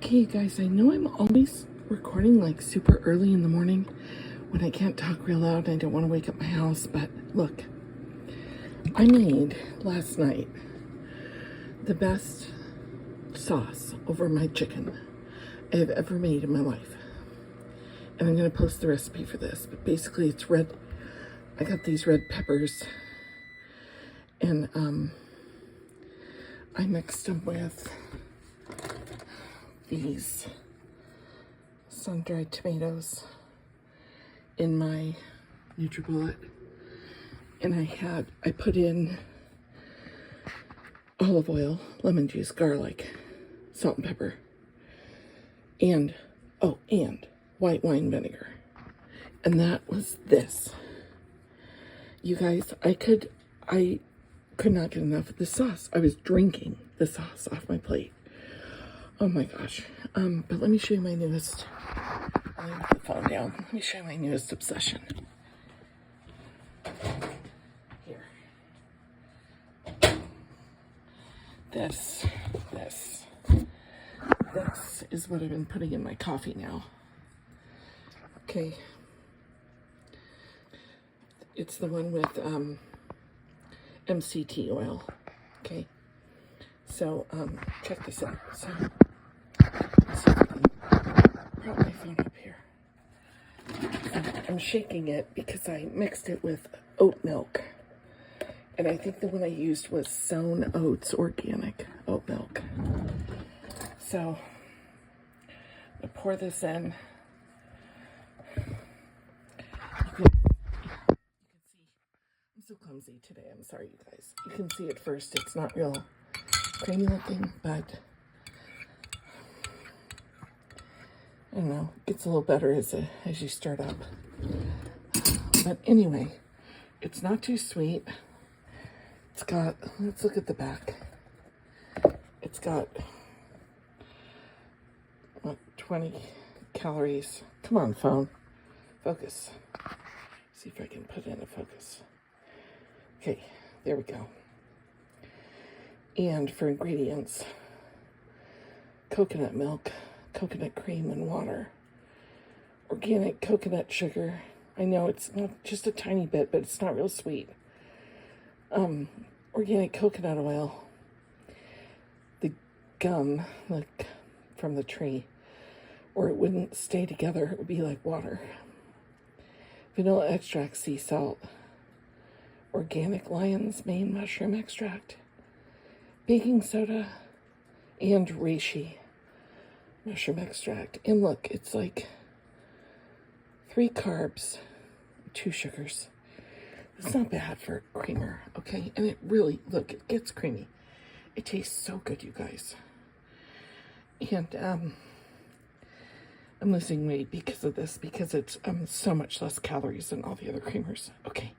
Okay, you guys, I know I'm always recording like super early in the morning when I can't talk real loud and I don't want to wake up my house, but look, I made last night the best sauce over my chicken I have ever made in my life. And I'm going to post the recipe for this, but basically it's red. I got these red peppers and I mixed them with these sun-dried tomatoes in my Nutribullet, and I put in olive oil, lemon juice, garlic, salt and pepper, and white wine vinegar. And that was this. You guys, I could not get enough of the sauce. I was drinking the sauce off my plate. Oh my gosh. But let me show you my newest, I'll leave the phone down. Let me show you my newest obsession. Here. This is what I've been putting in my coffee now. Okay. It's the one with MCT oil. Okay. So check this out. So let's see if I can prop my phone up here. I'm shaking it because I mixed it with oat milk. And I think the one I used was Sown Oats organic oat milk. So I pour this in. You can see, I'm so clumsy today. I'm sorry, you guys. You can see at first it's not real creamy looking, but I don't know, it gets a little better as you start up. But anyway, it's not too sweet. It's got, let's look at the back. It's got, what, 20 calories. Come on, phone. Focus. See if I can put in a focus. Okay, there we go. And for ingredients, coconut milk, coconut cream, and water. Organic coconut sugar. I know it's not just a tiny bit, but it's not real sweet. Organic coconut oil. The gum, like from the tree, or it wouldn't stay together. It would be like water. Vanilla extract, sea salt. Organic lion's mane mushroom extract. Baking soda, and reishi mushroom extract. And look, it's like 3 carbs, 2 sugars. It's not bad for a creamer, okay? And it really, look, it gets creamy. It tastes so good, you guys. And I'm losing weight because of this, because it's so much less calories than all the other creamers. Okay.